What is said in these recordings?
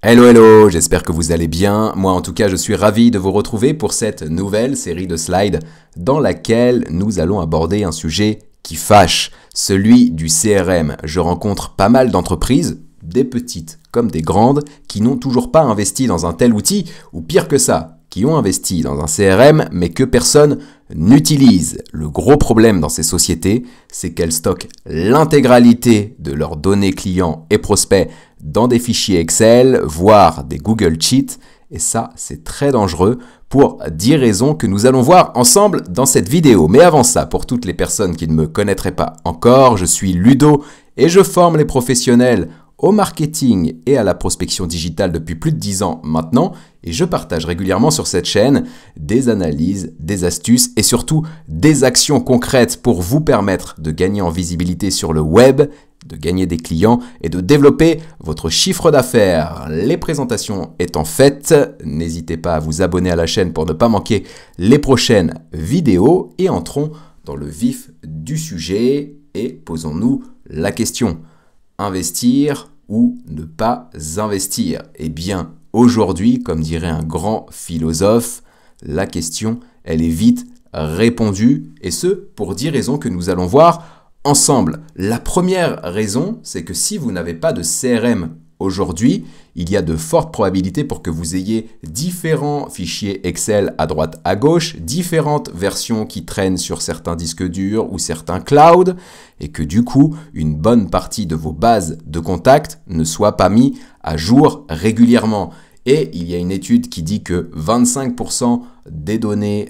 Hello hello, j'espère que vous allez bien. Moi en tout cas je suis ravi de vous retrouver pour cette nouvelle série de slides dans laquelle nous allons aborder un sujet qui fâche, celui du CRM. Je rencontre pas mal d'entreprises, des petites comme des grandes, qui n'ont toujours pas investi dans un tel outil, ou pire que ça, qui ont investi dans un CRM mais que personne n'utilise. Le gros problème dans ces sociétés, c'est qu'elles stockent l'intégralité de leurs données clients et prospects dans des fichiers Excel, voire des Google Sheets, et ça c'est très dangereux pour 10 raisons que nous allons voir ensemble dans cette vidéo. Mais avant ça, pour toutes les personnes qui ne me connaîtraient pas encore, je suis Ludo et je forme les professionnels au marketing et à la prospection digitale depuis plus de 10 ans maintenant, et je partage régulièrement sur cette chaîne des analyses, des astuces et surtout des actions concrètes pour vous permettre de gagner en visibilité sur le web, de gagner des clients et de développer votre chiffre d'affaires. Les présentations étant faites, n'hésitez pas à vous abonner à la chaîne pour ne pas manquer les prochaines vidéos et entrons dans le vif du sujet et posons-nous la question. Investir ou ne pas investir? Eh bien, aujourd'hui, comme dirait un grand philosophe, la question, elle est vite répondue, et ce, pour 10 raisons que nous allons voir ensemble. La première raison, c'est que si vous n'avez pas de CRM aujourd'hui, il y a de fortes probabilités pour que vous ayez différents fichiers Excel à droite à gauche, différentes versions qui traînent sur certains disques durs ou certains clouds, et que du coup, une bonne partie de vos bases de contacts ne soit pas mis à jour régulièrement. Et il y a une étude qui dit que 25% des données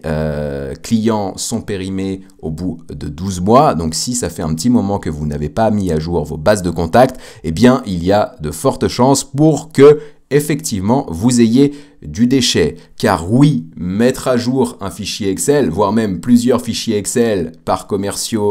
clients sont périmées au bout de 12 mois. Donc si ça fait un petit moment que vous n'avez pas mis à jour vos bases de contacts, eh bien il y a de fortes chances pour que effectivement vous ayez du déchet. Car oui, mettre à jour un fichier Excel, voire même plusieurs fichiers Excel par commercial,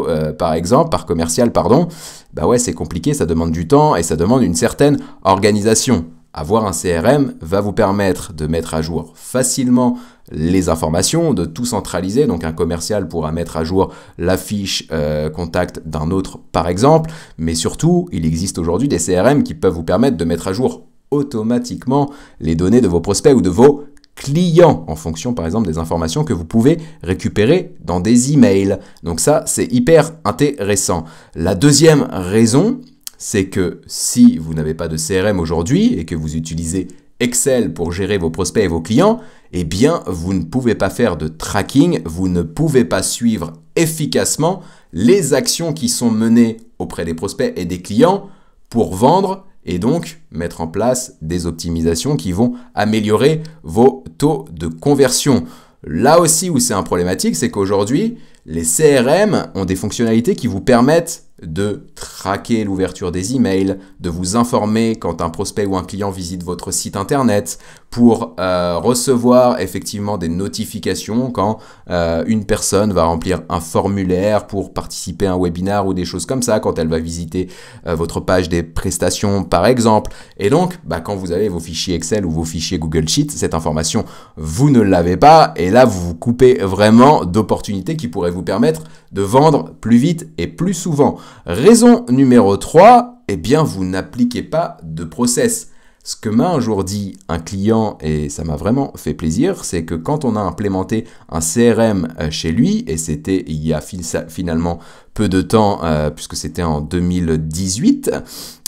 bah ouais, c'est compliqué, ça demande du temps et ça demande une certaine organisation. Avoir un CRM va vous permettre de mettre à jour facilement les informations, de tout centraliser. Donc un commercial pourra mettre à jour la fiche contact d'un autre par exemple. Mais surtout, il existe aujourd'hui des CRM qui peuvent vous permettre de mettre à jour automatiquement les données de vos prospects ou de vos clients en fonction par exemple des informations que vous pouvez récupérer dans des emails. Donc ça, c'est hyper intéressant. La deuxième raison, c'est que si vous n'avez pas de CRM aujourd'hui et que vous utilisez Excel pour gérer vos prospects et vos clients, eh bien, vous ne pouvez pas faire de tracking, vous ne pouvez pas suivre efficacement les actions qui sont menées auprès des prospects et des clients pour vendre et donc mettre en place des optimisations qui vont améliorer vos taux de conversion. Là aussi où c'est un problématique, c'est qu'aujourd'hui, les CRM ont des fonctionnalités qui vous permettent de traquer l'ouverture des emails, de vous informer quand un prospect ou un client visite votre site internet, pour recevoir effectivement des notifications quand une personne va remplir un formulaire pour participer à un webinaire ou des choses comme ça, quand elle va visiter votre page des prestations par exemple. Et donc, quand vous avez vos fichiers Excel ou vos fichiers Google Sheets, cette information, vous ne l'avez pas et là, vous vous coupez vraiment d'opportunités qui pourraient vous permettre de vendre plus vite et plus souvent. Raison numéro 3, eh bien, vous n'appliquez pas de process. Ce que m'a un jour dit un client, et ça m'a vraiment fait plaisir, c'est que quand on a implémenté un CRM chez lui, et c'était il y a finalement peu de temps, puisque c'était en 2018,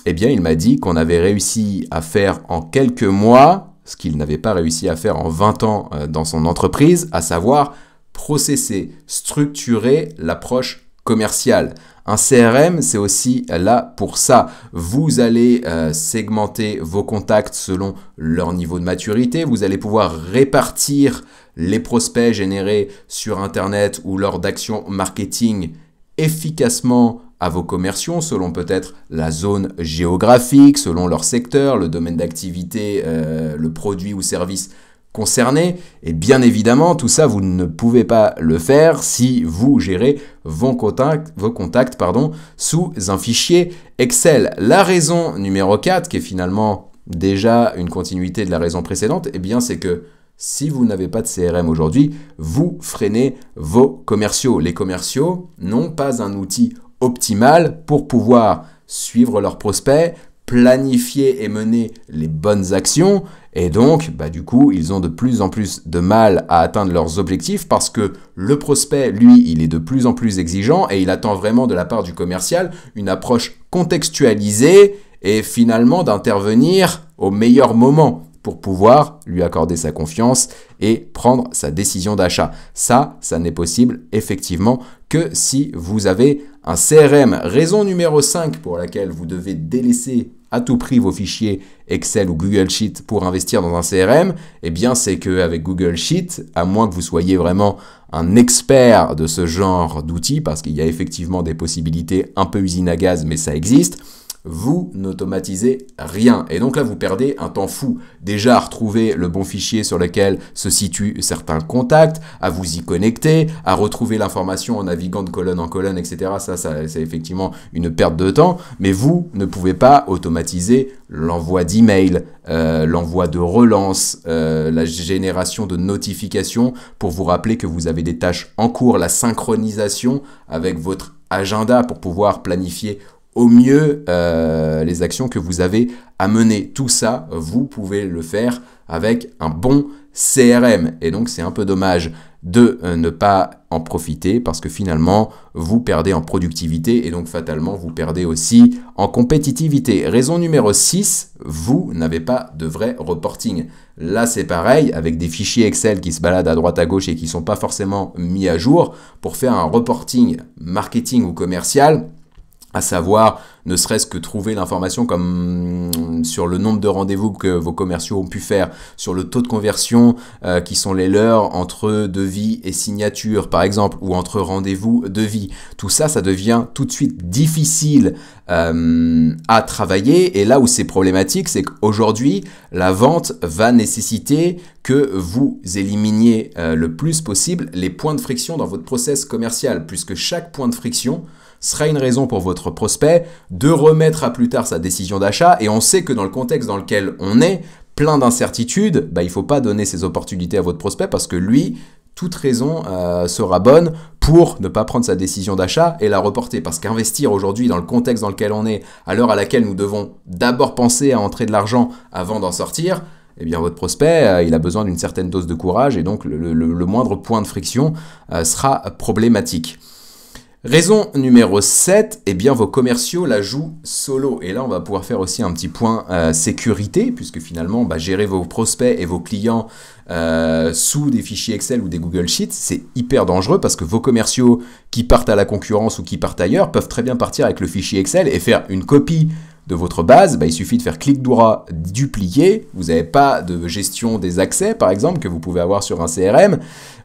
eh bien, il m'a dit qu'on avait réussi à faire en quelques mois ce qu'il n'avait pas réussi à faire en 20 ans dans son entreprise, à savoir processer, structurer l'approche commerciale. Un CRM, c'est aussi là pour ça. Vous allez segmenter vos contacts selon leur niveau de maturité. Vous allez pouvoir répartir les prospects générés sur Internet ou lors d'actions marketing efficacement à vos commerciaux, selon peut-être la zone géographique, selon leur secteur, le domaine d'activité, le produit ou service concernés. Et bien évidemment, tout ça, vous ne pouvez pas le faire si vous gérez vos contacts sous un fichier Excel. La raison numéro 4, qui est finalement déjà une continuité de la raison précédente, eh bien, c'est que si vous n'avez pas de CRM aujourd'hui, vous freinez vos commerciaux. Les commerciaux n'ont pas un outil optimal pour pouvoir suivre leurs prospects, planifier et mener les bonnes actions. Et donc, du coup, ils ont de plus en plus de mal à atteindre leurs objectifs parce que le prospect, lui, il est de plus en plus exigeant et il attend vraiment de la part du commercial une approche contextualisée et finalement d'intervenir au meilleur moment pour pouvoir lui accorder sa confiance et prendre sa décision d'achat. Ça n'est possible effectivement que si vous avez un CRM. Raison numéro 5 pour laquelle vous devez délaisser à tout prix vos fichiers Excel ou Google Sheet pour investir dans un CRM, eh bien c'est qu'avec Google Sheet, à moins que vous soyez vraiment un expert de ce genre d'outils, parce qu'il y a effectivement des possibilités un peu usine à gaz, mais ça existe, vous n'automatisez rien. Et donc là, vous perdez un temps fou. Déjà, à retrouver le bon fichier sur lequel se situent certains contacts, à vous y connecter, à retrouver l'information en naviguant de colonne en colonne, etc. Ça c'est effectivement une perte de temps. Mais vous ne pouvez pas automatiser l'envoi d'emails, l'envoi de relances, la génération de notifications pour vous rappeler que vous avez des tâches en cours, la synchronisation avec votre agenda pour pouvoir planifier au mieux les actions que vous avez à mener. Tout ça, vous pouvez le faire avec un bon CRM. Et donc, c'est un peu dommage de ne pas en profiter parce que finalement, vous perdez en productivité et donc fatalement, vous perdez aussi en compétitivité. Raison numéro 6, vous n'avez pas de vrai reporting. Là, c'est pareil, avec des fichiers Excel qui se baladent à droite à gauche et qui ne sont pas forcément mis à jour. Pour faire un reporting marketing ou commercial, à savoir ne serait-ce que trouver l'information comme sur le nombre de rendez-vous que vos commerciaux ont pu faire, sur le taux de conversion qui sont les leurs entre devis et signature par exemple, ou entre rendez-vous devis. Tout ça, ça devient tout de suite difficile à travailler, et là où c'est problématique, c'est qu'aujourd'hui, la vente va nécessiter que vous éliminiez le plus possible les points de friction dans votre process commercial, puisque chaque point de friction sera une raison pour votre prospect de remettre à plus tard sa décision d'achat. Et on sait que dans le contexte dans lequel on est, plein d'incertitudes, il ne faut pas donner ces opportunités à votre prospect parce que lui, toute raison sera bonne pour ne pas prendre sa décision d'achat et la reporter. Parce qu'investir aujourd'hui dans le contexte dans lequel on est, à l'heure à laquelle nous devons d'abord penser à entrer de l'argent avant d'en sortir, eh bien votre prospect, il a besoin d'une certaine dose de courage et donc le moindre point de friction sera problématique. Raison numéro 7, eh bien vos commerciaux la jouent solo. Et là, on va pouvoir faire aussi un petit point sécurité, puisque finalement, gérer vos prospects et vos clients sous des fichiers Excel ou des Google Sheets, c'est hyper dangereux parce que vos commerciaux qui partent à la concurrence ou qui partent ailleurs peuvent très bien partir avec le fichier Excel et faire une copie de votre base. Il suffit de faire clic droit, dupliquer. Vous n'avez pas de gestion des accès, par exemple, que vous pouvez avoir sur un CRM.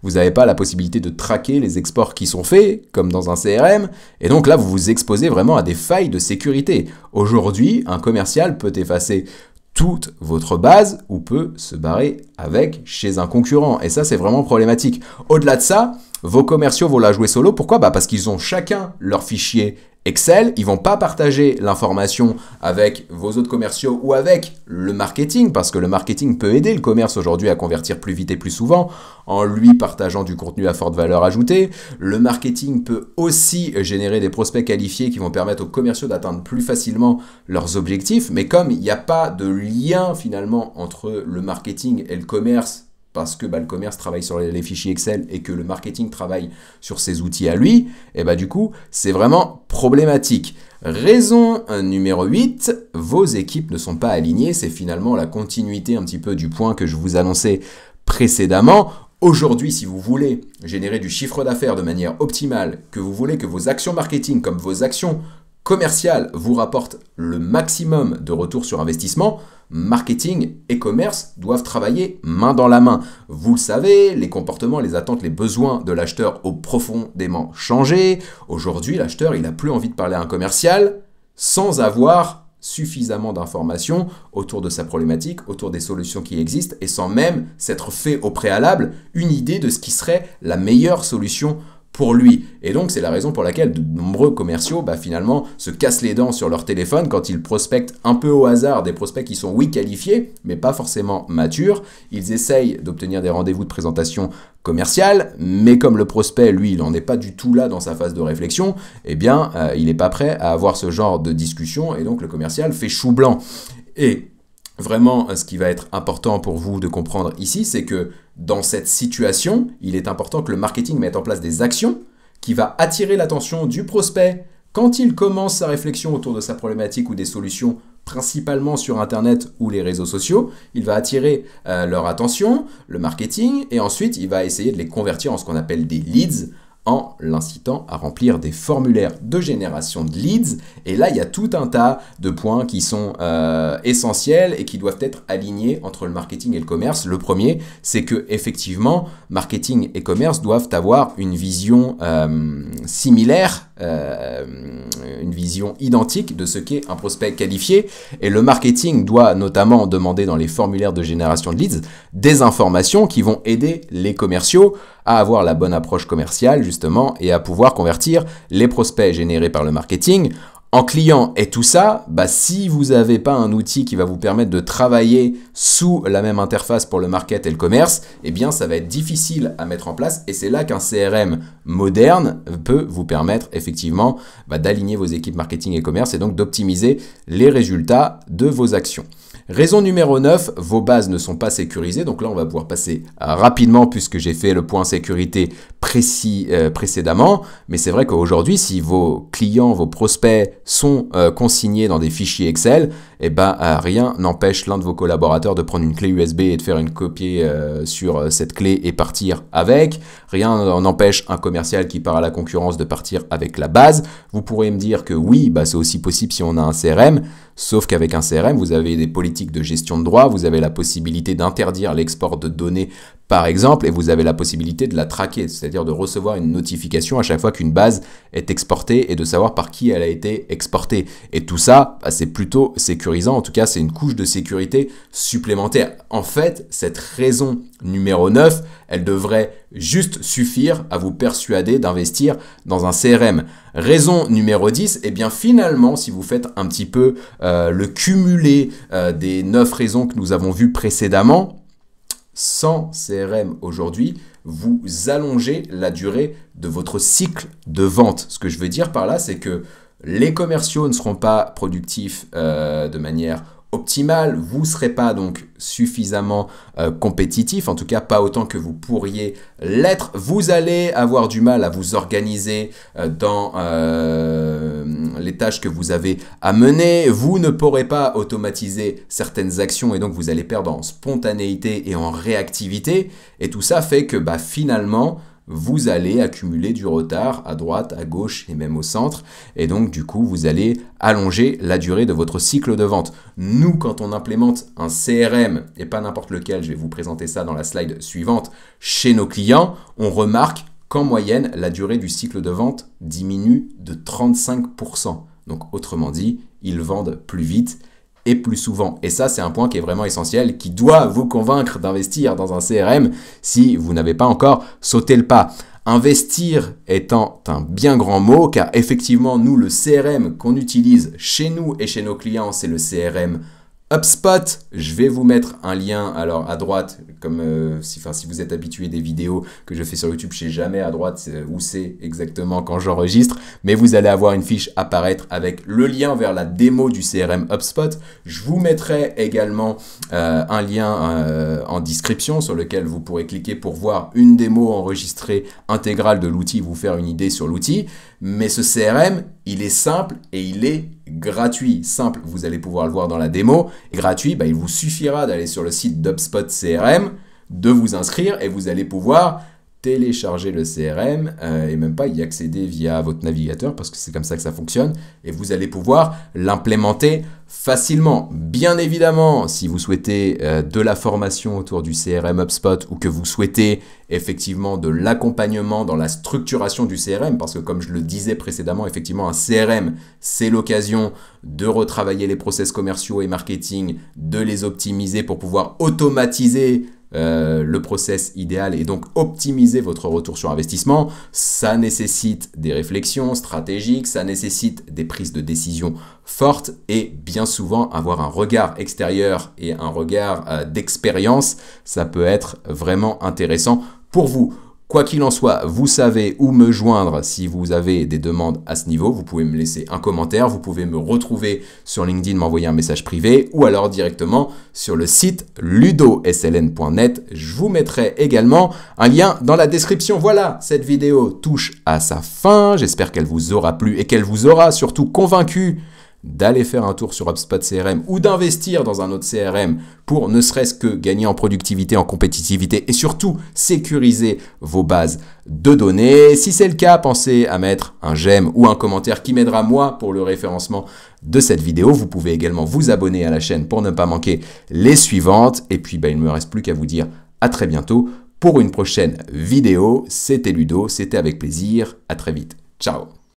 Vous n'avez pas la possibilité de traquer les exports qui sont faits, comme dans un CRM. Et donc là, vous vous exposez vraiment à des failles de sécurité. Aujourd'hui, un commercial peut effacer toute votre base ou peut se barrer avec chez un concurrent. Et ça, c'est vraiment problématique. Au-delà de ça, vos commerciaux vont la jouer solo. Pourquoi ? Parce qu'ils ont chacun leur fichier Excel, ils vont pas partager l'information avec vos autres commerciaux ou avec le marketing, parce que le marketing peut aider le commerce aujourd'hui à convertir plus vite et plus souvent en lui partageant du contenu à forte valeur ajoutée. Le marketing peut aussi générer des prospects qualifiés qui vont permettre aux commerciaux d'atteindre plus facilement leurs objectifs, mais comme il n'y a pas de lien finalement entre le marketing et le commerce, parce que le commerce travaille sur les fichiers Excel et que le marketing travaille sur ses outils à lui, et du coup, c'est vraiment problématique. Raison numéro 8, vos équipes ne sont pas alignées. C'est finalement la continuité un petit peu du point que je vous annonçais précédemment. Aujourd'hui, si vous voulez générer du chiffre d'affaires de manière optimale, que vous voulez que vos actions marketing comme vos actions commerciales vous rapportent le maximum de retour sur investissement, marketing et commerce doivent travailler main dans la main. Vous le savez, les comportements, les attentes, les besoins de l'acheteur ont profondément changé. Aujourd'hui, l'acheteur, il n'a plus envie de parler à un commercial sans avoir suffisamment d'informations autour de sa problématique, autour des solutions qui existent et sans même s'être fait au préalable une idée de ce qui serait la meilleure solution pour lui. Et donc, c'est la raison pour laquelle de nombreux commerciaux, finalement, se cassent les dents sur leur téléphone quand ils prospectent un peu au hasard des prospects qui sont, oui, qualifiés, mais pas forcément matures. Ils essayent d'obtenir des rendez-vous de présentation commerciale, mais comme le prospect, lui, il n'en est pas du tout là dans sa phase de réflexion, eh bien, il n'est pas prêt à avoir ce genre de discussion, et donc le commercial fait chou blanc. Et vraiment, ce qui va être important pour vous de comprendre ici, c'est que dans cette situation, il est important que le marketing mette en place des actions qui va attirer l'attention du prospect quand il commence sa réflexion autour de sa problématique ou des solutions, principalement sur Internet ou les réseaux sociaux. Il va attirer leur attention, le marketing, et ensuite il va essayer de les convertir en ce qu'on appelle des leads, en l'incitant à remplir des formulaires de génération de leads. Et là, il y a tout un tas de points qui sont essentiels et qui doivent être alignés entre le marketing et le commerce. Le premier, c'est que effectivement, marketing et commerce doivent avoir une vision similaire, une vision identique de ce qu'est un prospect qualifié. Et le marketing doit notamment demander dans les formulaires de génération de leads des informations qui vont aider les commerciaux à avoir la bonne approche commerciale justement et à pouvoir convertir les prospects générés par le marketing en clients. Et tout ça, si vous n'avez pas un outil qui va vous permettre de travailler sous la même interface pour le market et le commerce, eh bien ça va être difficile à mettre en place, et c'est là qu'un CRM moderne peut vous permettre effectivement d'aligner vos équipes marketing et commerce et donc d'optimiser les résultats de vos actions. Raison numéro 9, vos bases ne sont pas sécurisées. Donc là, on va pouvoir passer rapidement puisque j'ai fait le point sécurité précis précédemment. Mais c'est vrai qu'aujourd'hui, si vos clients, vos prospects sont consignés dans des fichiers Excel, rien n'empêche l'un de vos collaborateurs de prendre une clé USB et de faire une copie sur cette clé et partir avec. Rien n'empêche un commercial qui part à la concurrence de partir avec la base. Vous pourrez me dire que oui, c'est aussi possible si on a un CRM. Sauf qu'avec un CRM, vous avez des politiques de gestion de droit, vous avez la possibilité d'interdire l'export de données par exemple, et vous avez la possibilité de la traquer, c'est-à-dire de recevoir une notification à chaque fois qu'une base est exportée et de savoir par qui elle a été exportée. Et tout ça, c'est plutôt sécurisant, en tout cas c'est une couche de sécurité supplémentaire. En fait, cette raison numéro 9, elle devrait juste suffire à vous persuader d'investir dans un CRM. Raison numéro 10, finalement, si vous faites un petit peu le cumulé des 9 raisons que nous avons vues précédemment, sans CRM aujourd'hui, vous allongez la durée de votre cycle de vente. Ce que je veux dire par là, c'est que les commerciaux ne seront pas productifs de manière optimale, vous ne serez pas donc suffisamment compétitif, en tout cas pas autant que vous pourriez l'être. Vous allez avoir du mal à vous organiser dans les tâches que vous avez à mener. Vous ne pourrez pas automatiser certaines actions et donc vous allez perdre en spontanéité et en réactivité. Et tout ça fait que finalement, vous allez accumuler du retard à droite, à gauche et même au centre. Et donc, du coup, vous allez allonger la durée de votre cycle de vente. Nous, quand on implémente un CRM, et pas n'importe lequel, je vais vous présenter ça dans la slide suivante, chez nos clients, on remarque qu'en moyenne, la durée du cycle de vente diminue de 35%. Donc, autrement dit, ils vendent plus vite et plus souvent. Et ça, c'est un point qui est vraiment essentiel, qui doit vous convaincre d'investir dans un CRM si vous n'avez pas encore sauté le pas. Investir étant un bien grand mot, car effectivement, nous, le CRM qu'on utilise chez nous et chez nos clients, c'est le CRM HubSpot. Je vais vous mettre un lien alors à droite, comme si vous êtes habitué des vidéos que je fais sur YouTube, je sais jamais à droite où c'est exactement quand j'enregistre, mais vous allez avoir une fiche apparaître avec le lien vers la démo du CRM HubSpot. Je vous mettrai également un lien en description sur lequel vous pourrez cliquer pour voir une démo enregistrée intégrale de l'outil, vous faire une idée sur l'outil. Mais ce CRM, il est simple et il est gratuit. Simple, vous allez pouvoir le voir dans la démo. Et gratuit, il vous suffira d'aller sur le site d'HubSpot CRM, de vous inscrire et vous allez pouvoir télécharger le CRM et même pas y accéder via votre navigateur parce que c'est comme ça que ça fonctionne et vous allez pouvoir l'implémenter facilement. Bien évidemment, si vous souhaitez de la formation autour du CRM HubSpot ou que vous souhaitez effectivement de l'accompagnement dans la structuration du CRM, parce que comme je le disais précédemment, effectivement un CRM, c'est l'occasion de retravailler les process commerciaux et marketing, de les optimiser pour pouvoir automatiser le process idéal et donc optimiser votre retour sur investissement, ça nécessite des réflexions stratégiques, ça nécessite des prises de décision fortes et bien souvent avoir un regard extérieur et un regard d'expérience, ça peut être vraiment intéressant pour vous. Quoi qu'il en soit, vous savez où me joindre si vous avez des demandes à ce niveau. Vous pouvez me laisser un commentaire, vous pouvez me retrouver sur LinkedIn, m'envoyer un message privé ou alors directement sur le site ludosln.net. Je vous mettrai également un lien dans la description. Voilà, cette vidéo touche à sa fin. J'espère qu'elle vous aura plu et qu'elle vous aura surtout convaincu d'aller faire un tour sur HubSpot CRM ou d'investir dans un autre CRM pour ne serait-ce que gagner en productivité, en compétitivité et surtout sécuriser vos bases de données. Si c'est le cas, pensez à mettre un j'aime ou un commentaire qui m'aidera moi pour le référencement de cette vidéo. Vous pouvez également vous abonner à la chaîne pour ne pas manquer les suivantes. Et puis il ne me reste plus qu'à vous dire à très bientôt pour une prochaine vidéo. C'était Ludo, c'était avec plaisir. À très vite. Ciao.